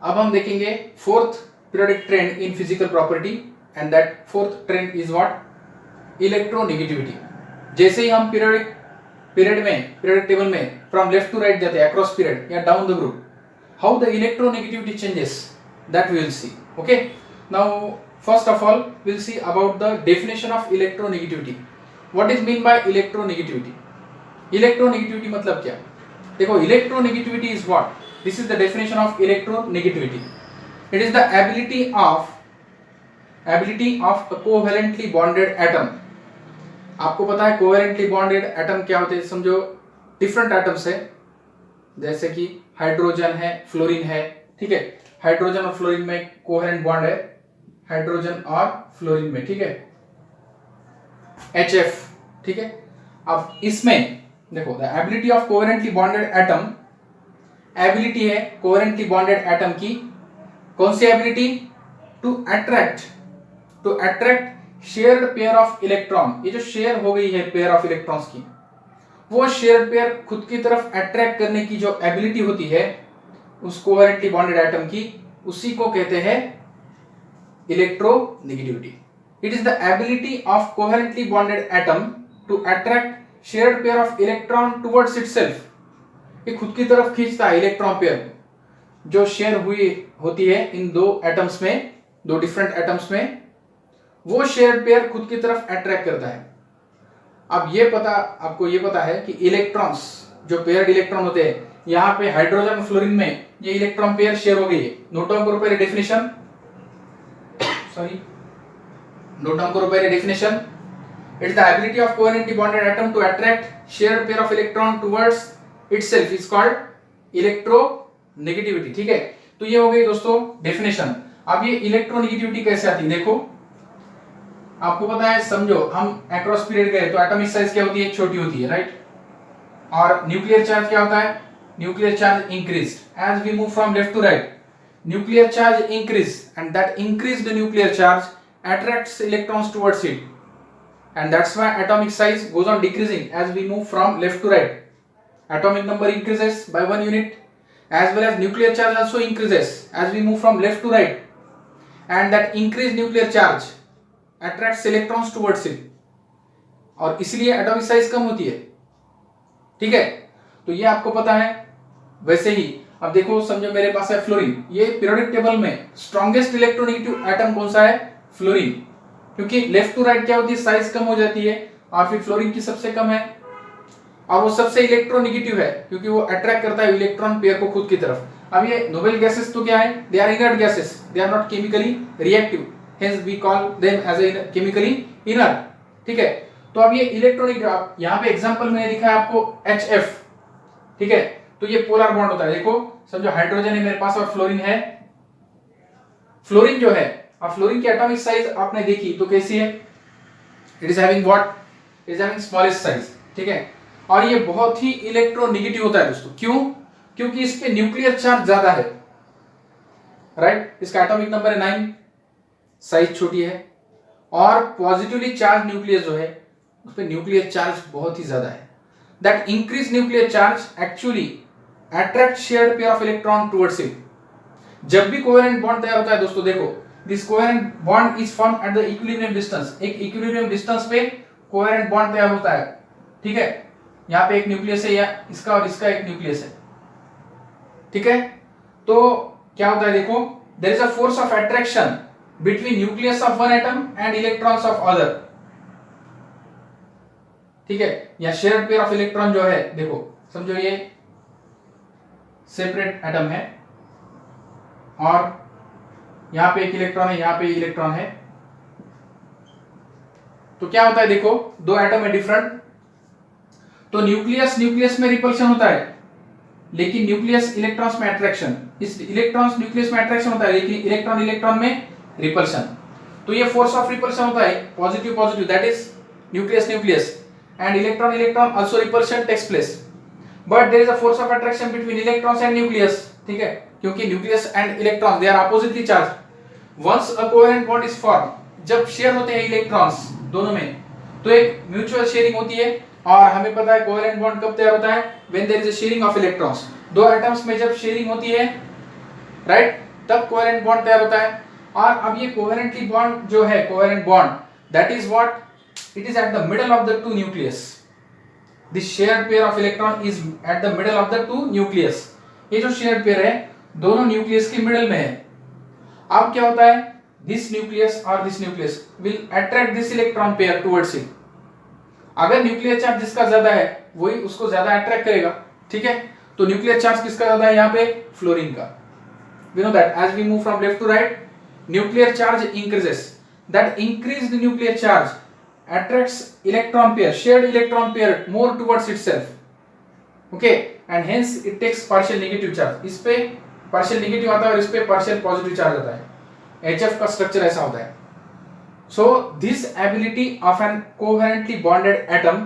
अब हम देखेंगे fourth periodic trend in physical property and that fourth trend is what, electronegativity. जैसे ही हम पीरियड टेबल में फ्रॉम लेफ्ट टू राइट जाते हैं अक्रॉस पीरियड या down the group, how the electronegativity changes, that we will see. Okay, now first of all we will see about the definition of electronegativity. What is mean by electronegativity? Electronegativity मतलब क्या? देखो, electronegativity is what, this is the definition of electronegativity. It is the ability of a covalently bonded atom. आपको पता है covalently bonded atom क्या होते हैं? समझो डिफरेंट एटम्स है, जैसे कि हाइड्रोजन है, फ्लोरीन है, ठीक है। हाइड्रोजन और फ्लोरीन में कोवेलेंट बॉन्ड है, हाइड्रोजन और फ्लोरीन में, ठीक है, HF, ठीक है। अब इसमें देखो, the ability of covalently bonded atom, ability है कोवेलेंटली बॉन्डेड एटम की, कौन सी ability? To attract shared pair of electron. ये जो शेयर हो गई है पेयर ऑफ इलेक्ट्रॉन्स की, वो शेयर्ड पेयर खुद की तरफ अट्रैक्ट करने की जो एबिलिटी होती है उस कोवेलेंटली बॉन्डेड एटम की, उसी को कहते हैं electronegativity. It is the ability of covalently bonded atom to attract shared pair of electron towards itself. ये खुद की तरफ खींचता है इलेक्ट्रॉन पेयर जो शेयर हुई होती है इन दो एटम्स में, दो डिफरेंट एटम्स में, वो शेयर्ड पेयर खुद की तरफ अट्रैक्ट करता है। अब आपको ये पता है कि इलेक्ट्रॉन्स, जो पेयर्ड इलेक्ट्रॉन होते हैं, यहाँ पे हाइड्रोजन फ्लोरीन में ये इलेक्ट्रॉन पेयर शेयर हो गई है। नोट डाउन करो पहले डेफिनेशन, नोट डाउन करो पहले definition. It is the ability of covalently bonded atom to attract shared pair of electron towards itself is called electronegativity, ठीक है। तो ये हो गई दोस्तों डेफिनेशन। अब ये इलेक्ट्रोनेगेटिविटी कैसे आती है? देखो, आपको पता है, समझो हम अक्रॉस पीरियड गए तो एटॉमिक साइज क्या होती है? छोटी होती है, राइट। और न्यूक्लियर चार्ज क्या होता है? Nuclear charge increased as we move from left to right. Nuclear charge increase and that increased nuclear charge attracts electrons towards it, and that's why atomic size goes on decreasing as we move from left to right. Atomic number increases by 1 unit, as well as nuclear charge also increases as we move from left to right, and that increased nuclear charge attracts electrons towards it, और इसलिए atomic size कम होती है, ठीक है। तो ये आपको पता है। वैसे ही अब देखो, समझो मेरे पास है फ्लोरीन, ये पीरियोडिक टेबल में स्ट्रॉन्गेस्ट इलेक्ट्रोनेगेटिव एटम कौन सा है? फ्लोरीन, क्योंकि लेफ्ट टू राइट क्या होती है? साइज कम हो जाती है, और फिर फ्लोरीन की सबसे कम है, और वो सबसे इलेक्ट्रोनेगेटिव है क्योंकि वो अट्रैक्ट करता है इलेक्ट्रॉन पेयर को खुद की तरफ। अब ये नोबेल गैसेस तो क्या है? They are inert gases, they are not chemically reactive, hence we call them as a chemically inert, ठीक है। तो अब ये इलेक्ट्रोनेगेटिव, आप यहाँ पे एग्जांपल में दिखा है आपको HF, ठीक है। तो ये पोलर बॉन्ड होता है। देखो, समझो हाइड्रोजन है मेरे पास और फ्लोरीन है। फ्लोरीन जो है, अब फ्लोरीन की एटॉमिक साइज आपने देखी तो कैसी है? It is having what? It is having smallest size, ठीक है। और ये बहुत ही इलेक्ट्रोनेगेटिव होता है दोस्तों। क्यों? क्योंकि इस पे न्यूक्लियर चार्ज ज्यादा है, राइट। इसका एटॉमिक नंबर है 9, साइज छोटी है, और पॉजिटिवली चार्ज न्यूक्लियस जो है उस पे न्यूक्लियर चार्ज बहुत ही ज्यादा है। That increase nuclear charge actually attract shared pair of electron towards it. जब भी कोवेलेंट बॉन्ड तैयार होता है दोस्तों, देखो, this covalent bond is formed at the equilibrium distance. एक इक्विलिब्रियम डिस्टेंस पे कोवेलेंट बॉन्ड तैयार होता है, ठीक है। यहाँ पे एक न्यूक्लियस है, या इसका और इसका एक न्यूक्लियस है, ठीक है। तो क्या होता है? देखो, there is a force of attraction between nucleus of one atom and electrons of other, ठीक है। या शेयर्ड पेयर ऑफ इलेक्ट्रॉन जो है, देखो समझो ये सेपरेट एटम है, और यहां पे एक इलेक्ट्रॉन है, यहां पे इलेक्ट्रॉन है। तो क्या होता है? देखो, दो एटम है डिफरेंट, तो न्यूक्लियस में रिपल्शन होता है, लेकिन न्यूक्लियस इलेक्ट्रॉन्स में अट्रैक्शन, इस इलेक्ट्रॉन्स न्यूक्लियस में अट्रैक्शन होता है, लेकिन इलेक्ट्रॉन में रिपल्शन। तो ये फोर्स ऑफ रिपल्शन होता है positive, that is nucleus, and electron also repulsion takes place, but there is a force of attraction between electrons and nucleus, ठीक है। क्योंकि nucleus and electrons they are oppositely charged। once a covalent bond is formed, जब share होते हैं electrons दोनों में, तो एक म्यूचुअल शेयरिंग होती है, और हमें पता है कोवेलेंट बॉन्ड कब तैयार होता है? when there is a sharing of electrons। दो एटम्स में जब शेयरिंग होती है, राइट, तब कोवेलेंट बॉन्ड तैयार होता है। और अब ये कोवेलेंटली बॉन्ड जो है, covalent bond, that is what, it is at the middle of the two nucleus. This shared pair of electron is at the middle of the two nucleus. ये जो शेयर्ड पेयर है दोनों nucleus के middle में है। अब क्या होता है, दिस न्यूक्लियस और this nucleus will attract this electron pair towards it. अगर न्यूक्लियर चार्ज जिसका ज्यादा है वही उसको ज्यादा अट्रैक्ट करेगा, ठीक है। तो न्यूक्लियर चार्ज किसका ज्यादा है यहाँ पे, फ्लोरीन का। We know that as we move from left to right, nuclear charge increases, that increased nuclear charge attracts electron pair, shared electron pair more towards itself, okay, and hence it takes partial negative charge। इस पे partial negative आता है और इस पे partial positive charge आता है। HF का स्ट्रक्चर ऐसा होता है। So this ability of an covalently bonded atom,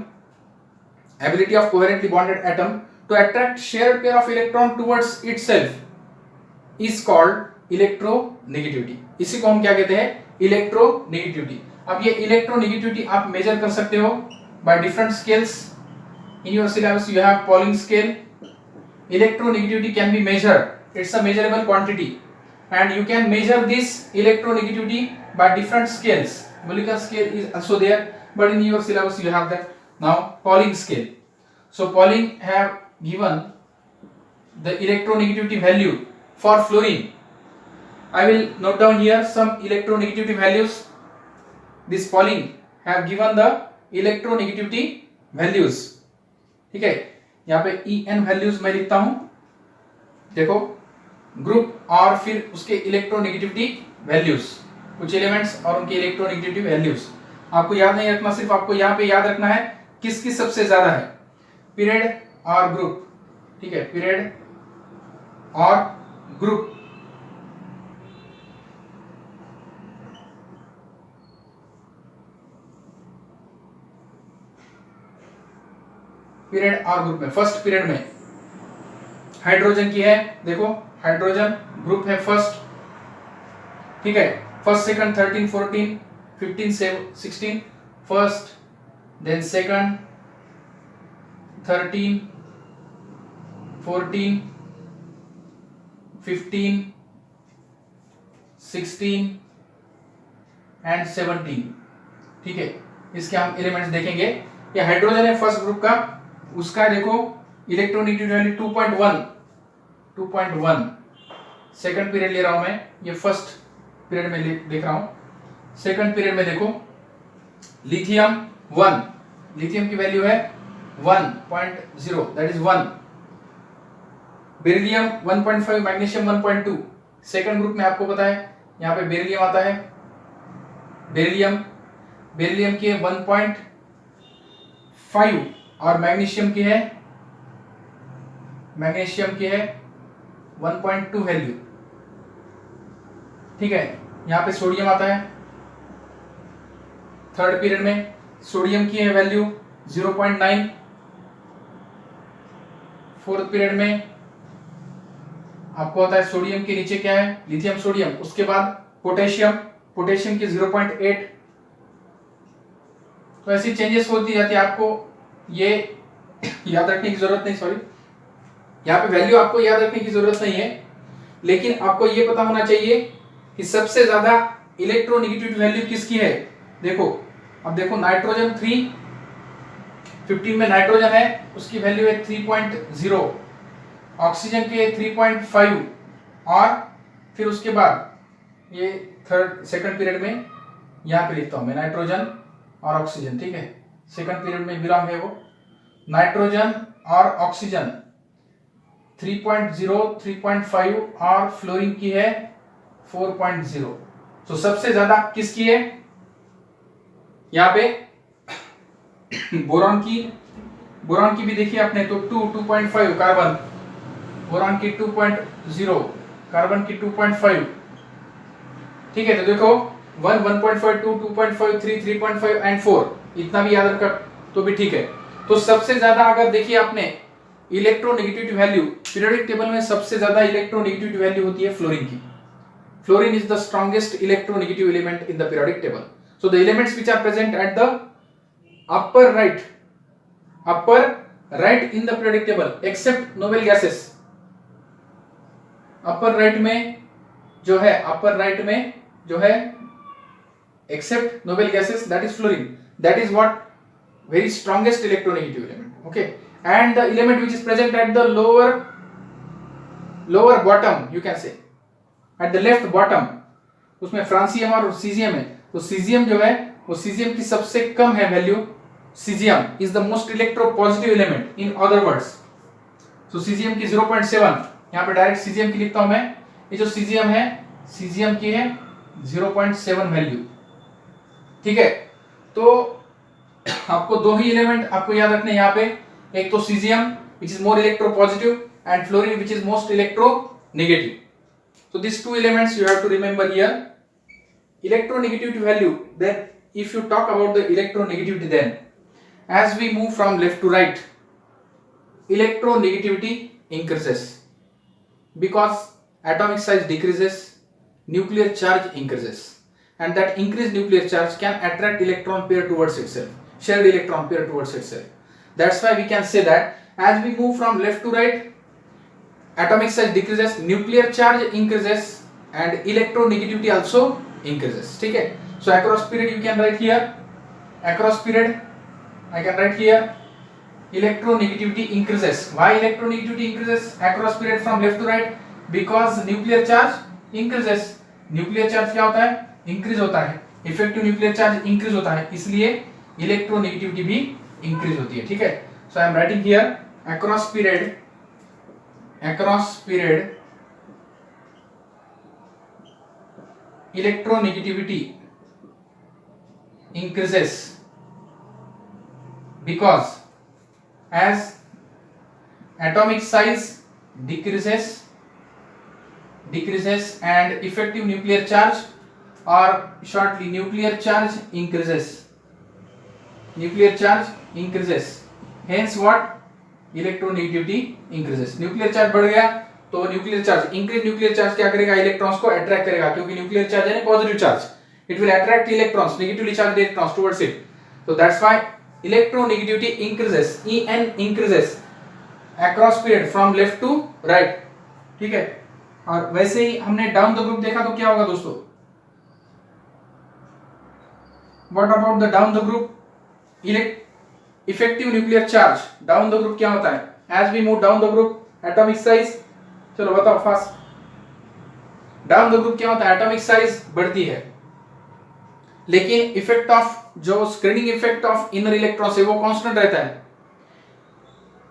ability of covalently bonded atom to attract shared pair of electron towards itself is called electronegativity। इसी को हम क्या कहते हैं, electronegativity। अब ये इलेक्ट्रोनेगेटिविटी आप मेजर कर सकते हो by different scales. In your syllabus you have polling scale. Electronegativity can be measured, it's a measurable quantity and you can measure this electronegativity by different scales. Molecular scale is also there, but in your syllabus you have that. Now Pauling scale. So Pauling have given the electronegativity value for fluorine. I will note down here some electronegativity values. This Pauling have given the electronegativity values, ठीक है। यहाँ पे En values मैं लिखता हूं, देखो group और फिर उसके इलेक्ट्रोनेगेटिविटी वैल्यूज, कुछ एलिमेंट्स और उनकी इलेक्ट्रोनेगेटिविटी वैल्यूज। आपको याद नहीं रखना, सिर्फ आपको यहाँ पे याद रखना है किसकी सबसे ज्यादा है, पीरियड और ग्रुप, ठीक है, पीरियड और ग्रुप। पीरियड और ग्रुप में, फर्स्ट पीरियड में हाइड्रोजन की है, देखो हाइड्रोजन ग्रुप है फर्स्ट, ठीक है, first second 13 14 15 16, first then second 13 14 15 16 and 17, ठीक है। इसके हम एलिमेंट्स देखेंगे। ये हाइड्रोजन है फर्स्ट ग्रुप का, उसका देखो इलेक्ट्रोनेगेटिविटी वैल्यू 2.1 सेकंड पीरियड ले रहा हूं मैं, ये फर्स्ट पीरियड में देख रहा हूं। सेकंड पीरियड में देखो लिथियम 1, लिथियम की वैल्यू है 1.0 that is 1, beryllium 1.5, magnesium 1.2। Second group में आपको पता है यहाँ पे बेरिलियम आता है, बेरिलियम की है 1.5 और मैग्नीशियम की है 1.2 वैल्यू, ठीक है। यहाँ पे सोडियम आता है थर्ड पीरियड में, सोडियम की है वैल्यू 0.9। फोर्थ पीरियड में आपको पता है सोडियम के नीचे क्या है, लिथियम सोडियम, उसके बाद पोटेशियम की 0.8। तो ऐसी चेंजेस होती जाती है, आपको ये याद रखने की जरूरत नहीं, सॉरी यहाँ पे वैल्यू आपको याद रखने की जरूरत नहीं है, लेकिन आपको ये पता होना चाहिए कि सबसे ज्यादा इलेक्ट्रोनेगेटिविटी वैल्यू किसकी है। देखो अब देखो नाइट्रोजन 3, 15 में नाइट्रोजन है, उसकी वैल्यू है 3.0, ऑक्सीजन के 3.5 और फिर उसके बाद ये थर्ड सेकंड पीरियड में यहाँ पे लिखता हूं मैं नाइट्रोजन और ऑक्सीजन, ठीक है, सेकंड पीरियड में बिलोंग है वो। नाइट्रोजन और ऑक्सीजन 3.0, 3.5 और फ्लोरीन की है 4.0। तो सबसे ज्यादा किसकी है यहाँ पे, बोरॉन की भी देखिए आपने तो 2.5 कार्बन, बोरॉन की 2.0, कार्बन की 2.5, ठीक है। तो देखो 1, 1.5, 2, 2.5, 3, 3.5 एंड 4, इतना भी याद रखा तो भी ठीक है। तो सबसे ज्यादा अगर देखिए आपने इलेक्ट्रोनेगेटिविटी वैल्यू पीरियोडिक टेबल में सबसे ज्यादा इलेक्ट्रोनेगेटिविटी वैल्यू होती है फ्लोरीन की। Fluorine is the strongest electronegative element in the periodic table. So the elements which are present at the upper right in the periodic table except noble gases. Upper right में जो है अपर right में जो है except noble gases, that is fluorine, that is what very strongest electronegative element. Okay, and the element which is present at the lower bottom, you can say at the left bottom, उसमें francium और caesium है. तो caesium जो है वो caesium की सबसे कम है value. Caesium is the most electropositive element in other words. So caesium की 0.7, यहाँ पे डायरेक्ट सीजियम की लिखता हूं मैं. ये जो सीजियम है, सीजियम की है 0.7 वैल्यू. ठीक है, तो आपको दो ही एलिमेंट आपको याद रखने यहाँ पे. एक तो caesium which is more electropositive and fluorine which is most electronegative. So these two elements you have to remember here. Electronegativity value, then if you talk about the electronegativity, then as we move from left to right, electronegativity increases because atomic size decreases, nuclear charge increases, and that increased nuclear charge can attract electron pair towards itself, shared electron pair towards itself. That's why we can say that as we move from left to right, atomic size decreases, nuclear charge increases, and electronegativity also increases. ठीक है, so across period you can write here, across period I can write here electronegativity increases. Why electronegativity increases across period from left to right? Because nuclear charge increases. nuclear charge क्या होता है? increase होता है. effective nuclear charge increase होता है, इसलिए electronegativity भी increase होती है. ठीक है, so I am writing here across period electronegativity increases because as atomic size decreases and effective nuclear charge, or shortly nuclear charge increases. Hence what? Electronegativity increases. Nuclear charge बढ़ गया तो nuclear charge, increase nuclear charge क्या करेगा? Electrons को attract करेगा, क्योंकि nuclear charge है positive charge. It will attract electrons, negatively charge electrons towards it. So that's why electronegativity increases, En increases across period from left to right. ठीक है, और वैसे ही हमने डाउन द ग्रुप देखा तो क्या होगा दोस्तों? What about the down the group? Effective nuclear charge down the group क्या होता है? As we move down the group atomic size, चलो बताओ फास्ट. डाउन द ग्रुप क्या होता है? एटॉमिक साइज बढ़ती है, लेकिन इफेक्ट ऑफ जो screening effect of inner electrons है वो कांस्टेंट रहता है.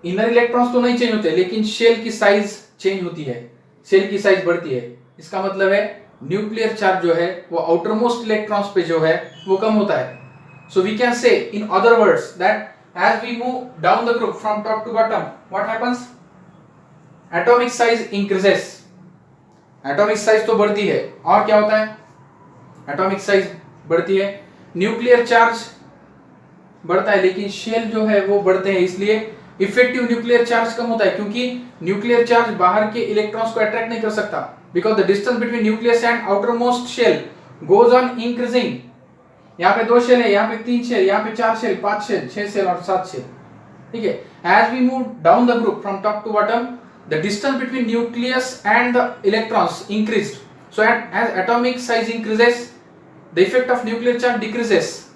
इनर इलेक्ट्रॉन्स तो नहीं चेंज होते, लेकिन शेल की साइज चेंज होती है, शेल की साइज बढ़ती है. इसका मतलब है न्यूक्लियर चार्ज जो है वो आउटर मोस्ट इलेक्ट्रॉन्स पे जो है वो कम होता है. सो we can say in other words that as we move down the group from top to bottom, what happens? Atomic size increases. Atomic size तो बढ़ती है, और क्या होता है? Atomic size बढ़ती है, न्यूक्लियर चार्ज बढ़ता है, लेकिन शेल जो है वो बढ़ते हैं, इसलिए इफेक्टिव न्यूक्लियर चार्ज कम होता है, क्योंकि न्यूक्लियर चार्ज बाहर के इलेक्ट्रॉन्स को अट्रैक्ट नहीं कर सकता. Because the distance between nucleus and outermost shell goes on increasing. यहाँ पे 2 शेल है, यहाँ पे 3 शेल, यहाँ पे 4 शेल, 5 शेल, 6 शेल और 7 शेल. ठीक है, as we move down the group from top to bottom, the distance between nucleus and the electrons increased. So as atomic size increases, the effect of nuclear charge decreases.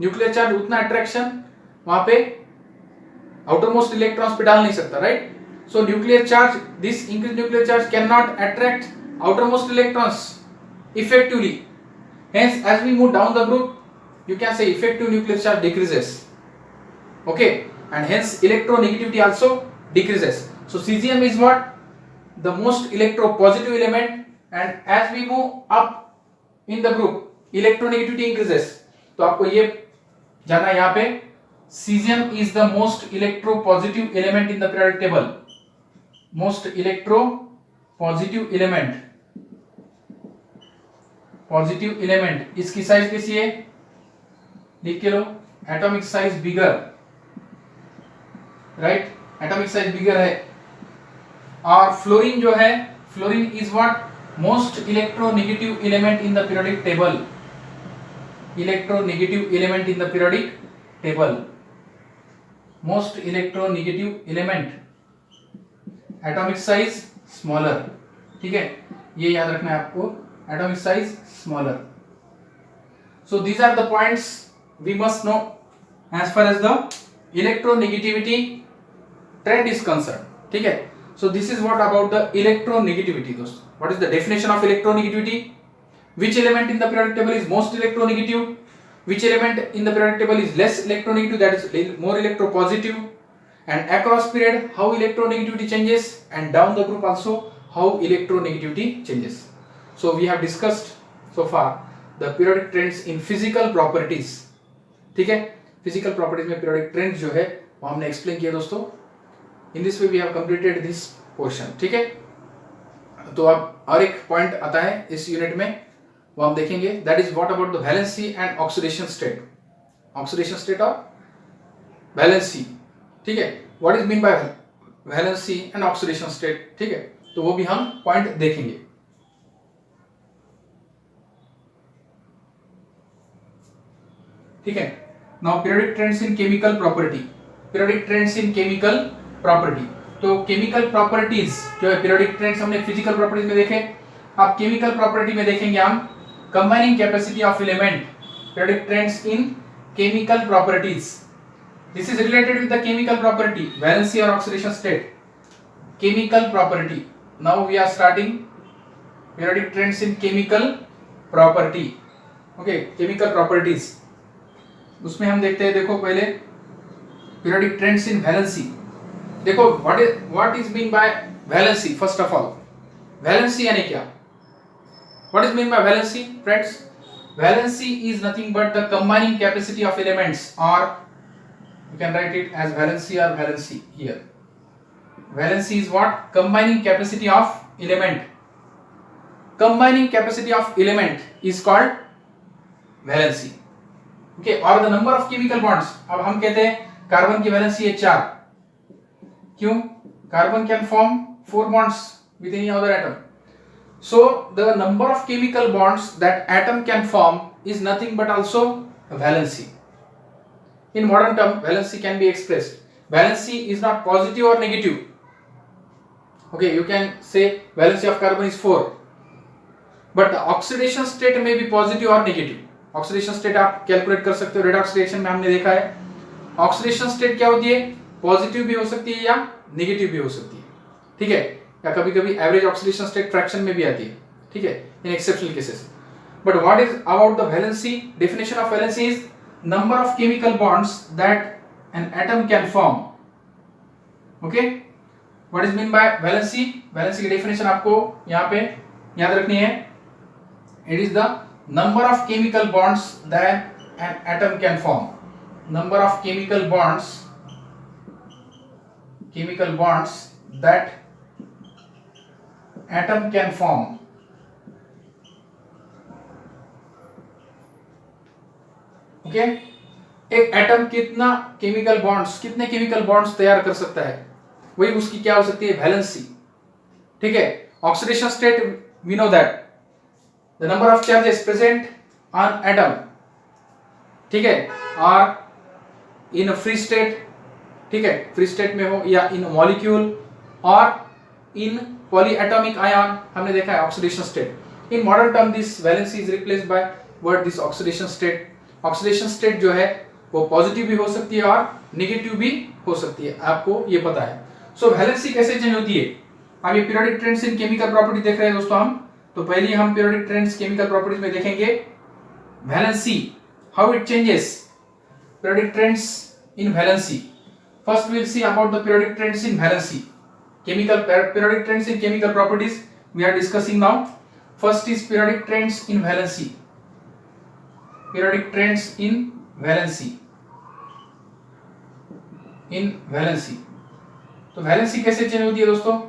Nuclear charge उतना attraction वहां पे outer most electrons पे डाल नहीं सकता, right? So nuclear charge, this increase nuclear charge can not attract outer most electrons effectively. Hence, as we move down the group, you can say effective nuclear charge decreases. Okay, and hence electronegativity also decreases. So cesium is what? The most electropositive element, and as we move up in the group, electronegativity increases. तो आपको ये जानना यहाँ पे, cesium is the most electropositive element in the periodic table. Most electropositive element. Positive element, इसकी size कैसी है? लिख के लो, एटॉमिक साइज बिगर, राइट? एटॉमिक साइज बिगर है. और फ्लोरीन जो है, fluorine is what? Most electronegative element in the periodic table. Electronegative element in the periodic table, most electronegative element, atomic size smaller. ठीक है, ये याद रखना है आपको, atomic size smaller. So these are the points we must know as far as the electronegativity trend is concerned. ठीक है. So this is what about the electronegativity दोस्तों. What is the definition of electronegativity? Which element in the periodic table is most electronegative? Which element in the periodic table is less electronegative, that is more electropositive? And across period how electronegativity changes, and down the group also how electronegativity changes. So we have discussed so far the periodic trends in physical properties. ठीक है, physical properties में periodic trends जो है वो हमने explain किया दोस्तों. In this way we have completed this portion. ठीक है, तो अब और एक पॉइंट आता है इस यूनिट में, वो हम देखेंगे. That is what about the valency and oxidation state. Oxidation state और वैलेंसी. ठीक है, what is mean by valency and oxidation state. ठीक है, तो वो भी हम पॉइंट देखेंगे. ठीक है, now periodic trends in chemical property. Periodic trends in chemical property. तो केमिकल प्रॉपर्टीज जो है, पीरियोडिक ट्रेंड्स हमने फिजिकल प्रॉपर्टीज में देखे, अब केमिकल प्रॉपर्टी में देखेंगे हम combining capacity of element. Periodic trends in chemical properties. This is related with the chemical property valency और oxidation state. Chemical property. Now we are starting periodic trends in chemical property. Okay, chemical properties. उसमें हम देखते हैं, देखो पहले periodic trends in valency. देखो what is mean by valency. First of all valency यानी क्या? What is mean by valency friends? Valency is nothing but the combining capacity of elements, और you can write it as valency और valency here. Valency is what? Combining capacity of element. Combining capacity of element is called valency. Okay, और the number of chemical bonds. अब हम कहते हैं carbon की valency है 4. क्यों? Carbon can form 4 bonds with any other atom. So the number of chemical bonds that atom can form is nothing but also valency. In modern term, valency can be expressed. Valency is not positive or negative. Okay, you can say valency of carbon is 4, but the oxidation state may be positive or negative. Oxidation state आप calculate कर सकते हो. Redox reaction में हमने देखा है oxidation state क्या होती है, पॉजिटिव भी हो सकती है या नेगेटिव भी हो सकती है. ठीक है, या कभी कभी एवरेज ऑक्सीडेशन स्टेट फ्रैक्शन में भी आती है. ठीक है, इन exceptional cases. But what is about the valency? Definition of valency is number of chemical bonds that an atom can form. Okay, what is mean by valency? Valency की definition आपको यहाँ पे याद रखनी है. It is the number of chemical bonds that an atom can form. Number of chemical bonds that atom can form. Okay, एक atom कितना chemical bonds, कितने केमिकल बॉन्ड्स तैयार कर सकता है, वही उसकी क्या हो सकती है, वैलेंसी. ठीक है, oxidation state we know that the number of charges present on atom. ठीक है, और इन फ्री स्टेट. ठीक है, फ्री स्टेट में हो या इन मॉलिक्यूल और इन पॉलीएटॉमिक आयन, हमने देखा है oxidation state. In modern term this valency is replaced by word this oxidation state. Oxidation state जो है वो पॉजिटिव भी हो सकती है और नेगेटिव भी हो सकती है, आपको ये पता है. सो वैलेंसी कैसे चेंज होती है? अब ये periodic trends in chemical property देख रहे हैं दोस्तों हम. तो पहले हम पीरियोडिक ट्रेंड्स केमिकल प्रॉपर्टीज में देखेंगे valency, how it changes. Periodic trends in valency. First we will see about the periodic trends in valency. Chemical periodic trends in chemical properties we are discussing now. First is periodic trends in valency. Periodic trends in valency. In valency. तो valency कैसे change होती है दोस्तों?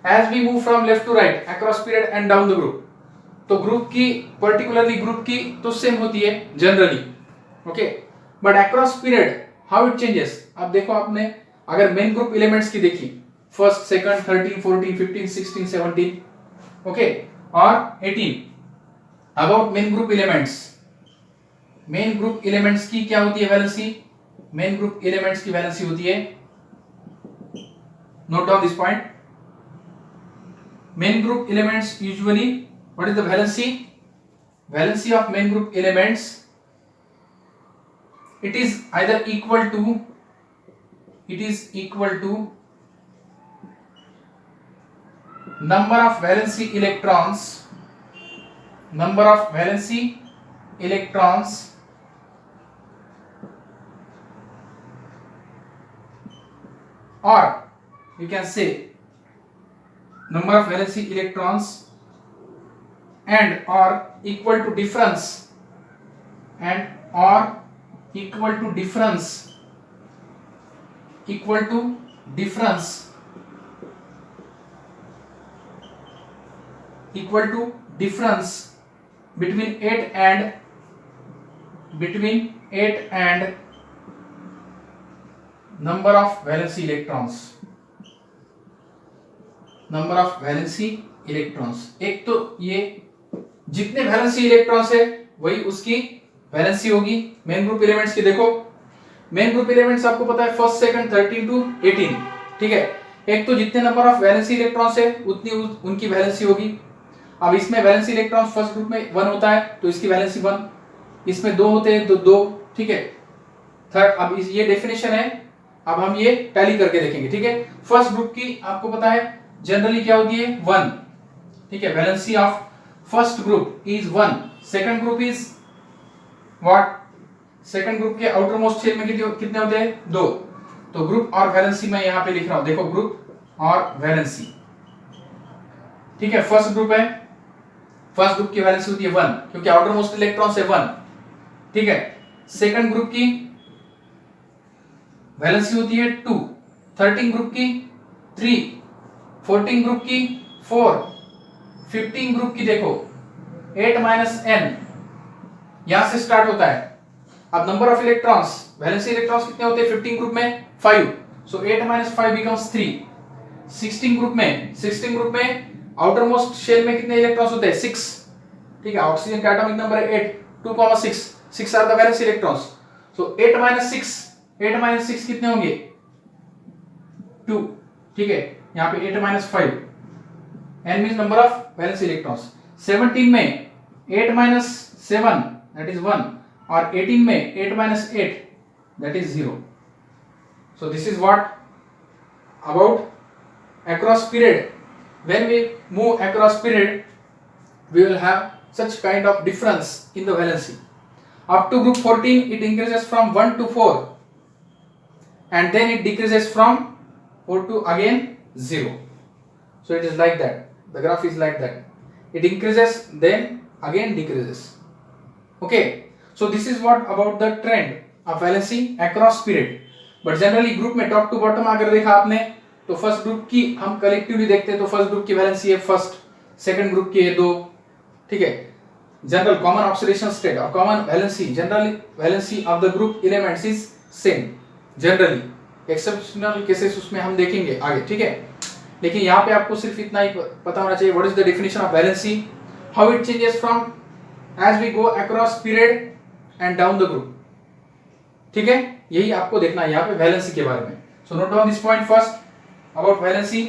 As we move from left to right across period and down the group. तो group की, particularly group की तो same होती है generally. Okay, but across period how it changes. अब देखो आपने अगर मेन ग्रुप एलिमेंट्स की देखी, फर्स्ट, सेकंड, 13, 14, 15, 16, 17, ओके, और 18. About main group elements. Main group elements की क्या होती है वैलेंसी? मेन ग्रुप एलिमेंट्स की वैलेंसी होती है, note down this point, main group elements usually, what is the valency? Valency of main group elements, it is either equal to number of valency electrons or you can say number of valency electrons and or equal to difference between 8 and number of valency electrons. एक तो ये जितने valency electrons है वही उसकी valency होगी main group elements की। देखो मेन ग्रुप एलिमेंट्स आपको पता है फर्स्ट सेकंड 13 टू 18, ठीक है। एक तो जितने नंबर ऑफ वैलेंसी इलेक्ट्रॉन्स है उतनी उनकी वैलेंसी होगी। अब इसमें वैलेंसी इलेक्ट्रॉन्स फर्स्ट ग्रुप में 1 होता है तो इसकी वैलेंसी 1, इसमें 2 होते हैं तो 2, ठीक है। थर्ड, अब ये डेफिनेशन है, अब हम ये टैली करके देखेंगे, ठीक है। फर्स्ट ग्रुप की आपको पता है जनरली क्या होती है 1, ठीक है। Valency of first group is 1, second group is what? Second group के आउटर मोस्ट शेल में कितने होते हैं 2। तो ग्रुप और वैलेंसी मैं यहां पे लिख रहा हूं, देखो ग्रुप और वैलेंसी, ठीक है। फर्स्ट ग्रुप है, फर्स्ट ग्रुप की वैलेंसी होती है 1 क्योंकि आउटर मोस्ट इलेक्ट्रॉन है 1, ठीक है। सेकंड ग्रुप की वैलेंसी होती है 2, 13 ग्रुप की 3, 14 ग्रुप की 4, 15 ग्रुप की देखो 8 माइनस n, यहां से स्टार्ट होता है। अब number of electrons, valency electrons कितने होते हैं 15 ग्रुप में 5, सो 8 माइनस 5 बिकम्स 3। 16 ग्रुप में आउटर मोस्ट शेल में कितने इलेक्ट्रॉन्स होते हैं 6, ठीक है। ऑक्सीजन का एटॉमिक नंबर है 8, 2,6 are the valency electrons. So 8 minus 6 कितने होंगे 2, ठीक है। यहां पे 8 minus 5, n means number of valency electrons. 17 में 8 माइनस 7 दैट इज 1 और 18 में 8 minus 8 that is 0। So this is what about across period. When we move across period we will have such kind of difference in the valency. Up to group 14 it increases from 1 to 4 and then it decreases from 4 to again 0. So it is like that, the graph is like that, it increases then again decreases. Okay, so this is what about the trend of valency across period. But generally group में top to bottom अगर देखा आपने तो first group की हम collectively देखते हैं तो फर्स्ट ग्रुप की वैलेंसी है फर्स्ट, सेकंड ग्रुप की है 2, ठीक है। जनरल कॉमन ऑक्सीडेशन स्टेट और common valency, generally valency of the group elements is same generally, exceptional cases उसमें हम देखेंगे आगे, ठीक है। लेकिन यहाँ पे आपको सिर्फ इतना ही पता होना चाहिए what is the definition of valency, how it changes from as we go across period and down the group, ठीक है। यही आपको देखना है यहाँ पे वैलेंसी के बारे में। So note down this point first about valency.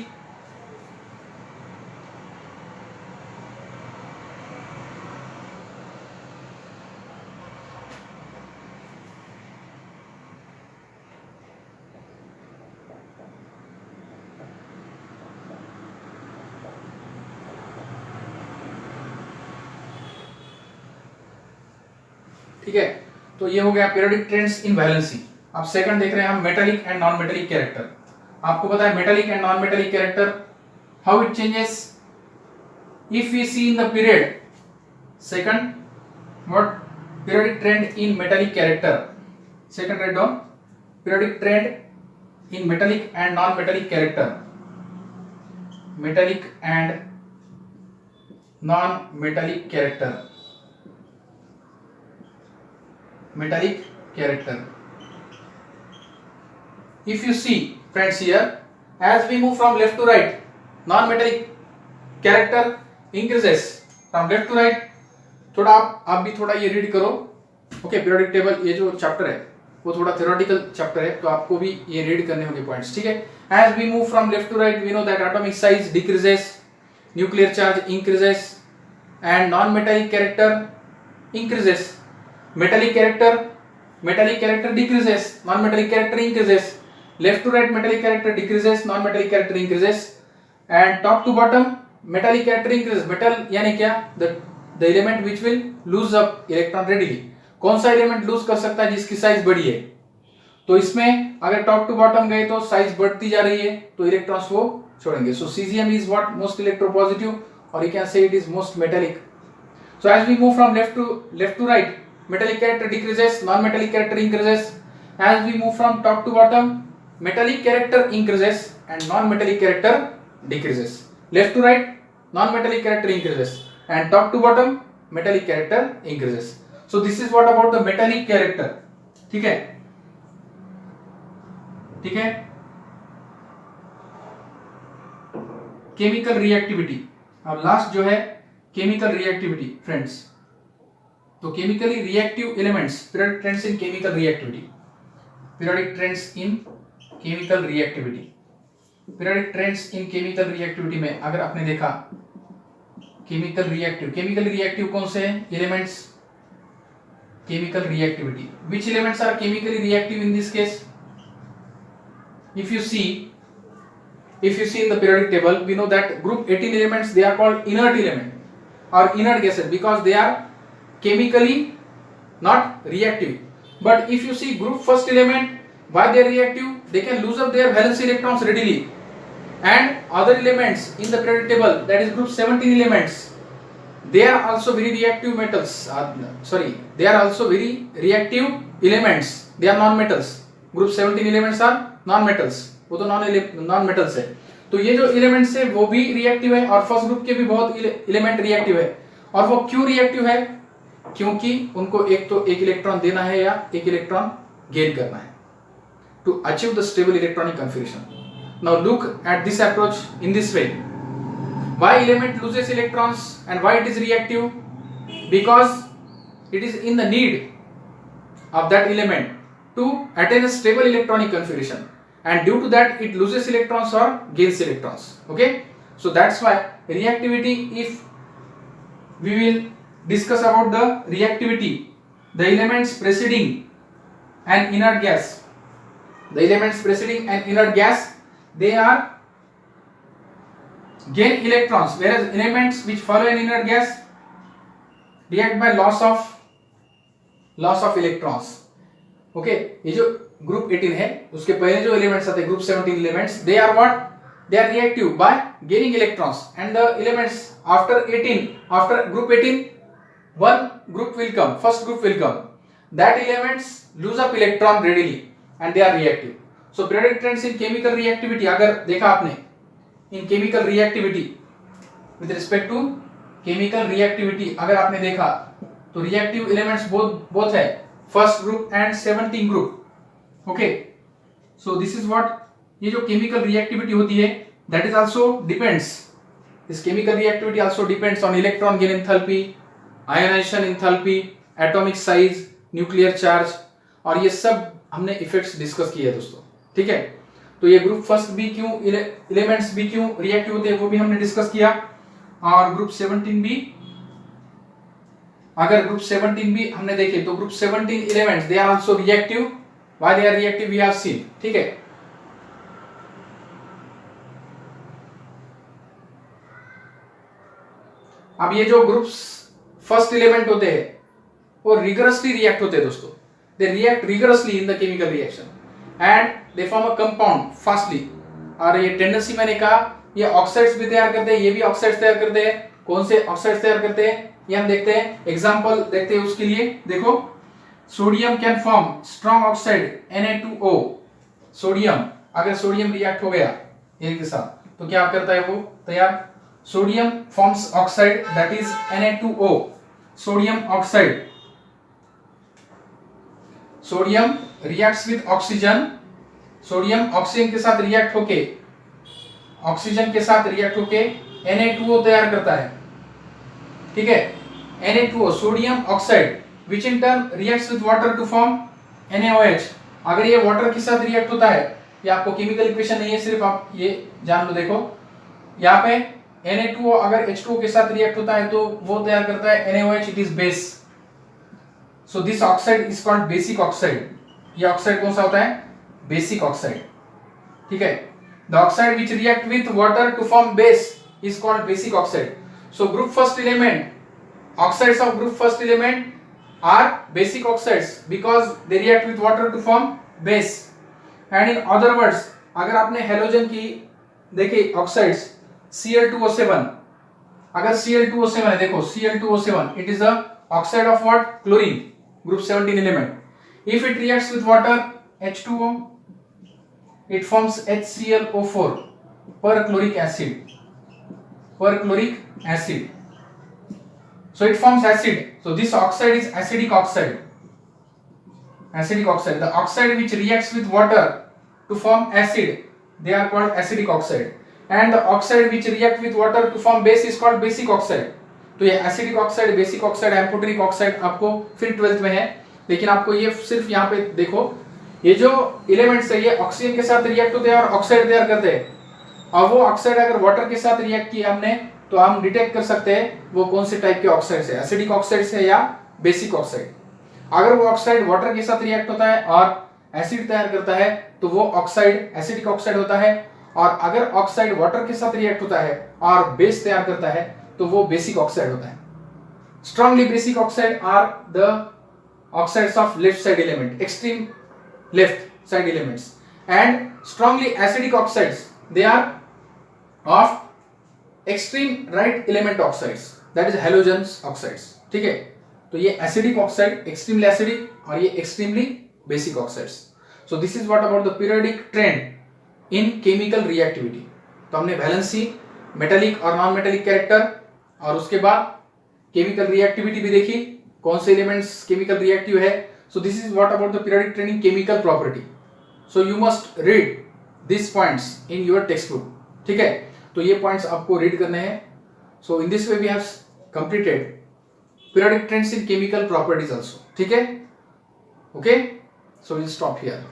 ठीक है, तो ये हो गया पीरियोडिक ट्रेंड्स इन वैलेंसी। अब सेकंड देख रहे हैं हम metallic and non metallic character. आपको पता है metallic and non metallic character how it changes if we see in the period. Second what periodic trend in metallic character, second write down periodic trend in metallic and non metallic character, metallic and non metallic character, metallic character. If you see friends here, as we move from left to right, non-metallic character increases from left to right. थोड़ा आप भी थोड़ा ये read करो, okay. Periodic table ये जो chapter है वो थोड़ा थ्योरेटिकल चैप्टर है तो आपको भी ये रीड करने होंगे पॉइंट्स, ठीक है। As we move from left to right, we know that atomic size decreases, nuclear charge increases and non-metallic character increases. Metallic character decreases, non-metallic character increases. Left to right metallic character decreases, non-metallic character increases. And top to bottom metallic character increases. metal यानी क्या? the element which will lose up electron readily. कौन सा element loose कर सकता है जिसकी size बड़ी है? तो इसमें अगर टॉप टू बॉटम गए तो साइज बढ़ती जा रही है तो इलेक्ट्रॉन्स वो छोड़ेंगे. So caesium is what? Most electropositive, और you can say it is most metallic. So as we move from left to right, metallic character decreases, non-metallic character increases. As we move from top to bottom, metallic character increases and non-metallic character decreases. Left to right, non-metallic character increases and top to bottom metallic character increases. So this is what about the metallic character. ठीक है, ठीक है. Chemical reactivity. अब last जो है chemical reactivity friends. तो chemically reactive elements, periodic trends in chemical reactivity. Periodic trends in chemical reactivity. Periodic trends in chemical reactivity में अगर आपने देखा केमिकल रिएक्टिव कौन से elements? chemical reactivity. Which elements are chemically reactive in this case? If you see in the periodic table, we know that group 18 elements, they are called inert element or inert gases because they are chemically not reactive. But if you see group first element, why they are reactive? They can lose up their valence electrons readily. And other elements in the periodic table, that is group 17 elements, they are also very reactive metals. They are also very reactive elements. They are non-metals. Group 17 elements are non-metals. वो तो non-metals है. तो ये जो elements है वो भी reactive है और first group के भी बहुत element reactive है. और वो क्यों reactive है? क्योंकि उनको एक तो एक इलेक्ट्रॉन देना है या एक इलेक्ट्रॉन गेन करना है. To achieve the stable electronic configuration. Now look at this approach in this way. Why element loses electrons and why it is reactive? Because it is in the need of that element to attain a stable electronic configuration, and due to that it loses electrons or gains electrons. Okay, so that's why reactivity, if we will discuss about the reactivity, the elements preceding an inert gas, they are gain electrons, whereas elements which follow an inert gas react by loss of electrons. Okay, ये जो group 18 है उसके पहले जो elements आते हैं group 17 elements, they are what? They are reactive by gaining electrons, and the elements after group 18, one group will come, first group will come. That elements lose up electron readily and they are reactive. So periodic trends in chemical reactivity, अगर देखा आपने in chemical reactivity, with respect to chemical reactivity अगर आपने देखा तो reactive elements both है first group and 17 group. Okay, so this is what, ये जो chemical reactivity होती है, that is also depends, this chemical reactivity also depends on electron gain enthalpy, ionization enthalpy, atomic size, nuclear charge, और ये सब हमने effects discuss किए दोस्तों. ठीक है, तो ये ग्रुप फर्स्ट भी क्यों एलिमेंट्स भी क्यों रिएक्टिव होते हैं वो भी हमने डिस्कस किया. और ग्रुप 17 भी, अगर ग्रुप 17 भी हमने देखे तो group 17 elements they are also reactive. Why they are reactive we have seen. ठीक है, अब ये जो ग्रुप्स फर्स्ट एलिमेंट होते हैं वो रिगरसली रिएक्ट होते हैं दोस्तों. They react rigorously in the chemical reaction and they form a compound fastly. और ये टेंडेंसी मैंने कहा ये ऑक्साइड्स भी तैयार करते हैं, ये भी ऑक्साइड्स तैयार करते हैं. कौन से ऑक्साइड्स तैयार करते हैं ये हम देखते हैं. एग्जांपल देखते हैं उसके लिए. देखो, sodium can form strong oxide Na2O. Sodium, अगर सोडियम रिएक्ट हो गया एक के साथ तो क्या करता है वो तैयार. Sodium forms oxide that is Na2O, sodium oxide. Sodium reacts with oxygen. Sodium oxygen के साथ रिएक्ट होके Na2O तैयार करता है. ठीक है, Na2O sodium oxide which in turn reacts with water to form NaOH. अगर ये वाटर के साथ रिएक्ट होता है, ये आपको केमिकल इक्वेशन नहीं है, सिर्फ आप ये जान लो. देखो यहाँ पे Na2O अगर H2O के साथ रिएक्ट होता है तो वो तैयार करता है NaOH, it is base. So this oxide is called basic oxide. ये ऑक्साइड कौन सा होता है? बेसिक ऑक्साइड, ठीक है। The oxide which react with water to form base is called basic oxide. So group first element, oxides of group first element are basic oxides because they react with water to form base। and in other words, अगर आपने halogen की देखे oxides Cl2O7, अगर Cl2O7 है, देखो Cl2O7 it is a oxide of what? chlorine, group 17 element। if it reacts with water H2O, it forms HClO4, perchloric acid, perchloric acid। so it forms acid। so this oxide is acidic oxide, acidic oxide। the oxide which reacts with water to form acid, they are called acidic oxide। and the oxide which react with water to form base is called basic oxide। तो ये acidic oxide, basic oxide, amphoteric oxide आपको फिर 12th में है, लेकिन आपको ये सिर्फ यहाँ पे देखो, ये जो एलिमेंट्स है ये ऑक्सीजन के साथ रिएक्ट होते हैं और ऑक्साइड तैयार करते हैं। और वो ऑक्साइड अगर वाटर के साथ रिएक्ट किया हमने तो हम डिटेक्ट कर सकते हैं वो कौन से टाइप के ऑक्साइड है, एसिडिक ऑक्साइड है या बेसिक ऑक्साइड। अगर वो ऑक्साइड वाटर के साथ रिएक्ट होता है और एसिड तैयार करता है तो वो ऑक्साइड एसिडिक ऑक्साइड होता है, और अगर ऑक्साइड वाटर के साथ रिएक्ट होता है और बेस तैयार करता है तो वो बेसिक ऑक्साइड होता है। Strongly basic oxide are the oxides of left side element, extreme left side elements. And strongly acidic oxides they are of extreme right element oxides, that is halogens oxides, ठीक है। तो ये acidic oxide, extremely acidic, और ये extremely basic oxides. So this is what about the periodic trend in chemical reactivity. तो हमने valency, metallic और non metallic character, और उसके बाद केमिकल रिएक्टिविटी भी देखी, कौन से एलिमेंट्स केमिकल रिएक्टिव है। So this is what about the periodic trend in chemical property. So you must read this points in your text book, ठीक है। तो ये पॉइंट्स आपको रीड करने हैं। So in this way we have completed periodic trends in chemical properties also, ठीक है। Okay, so will stop here.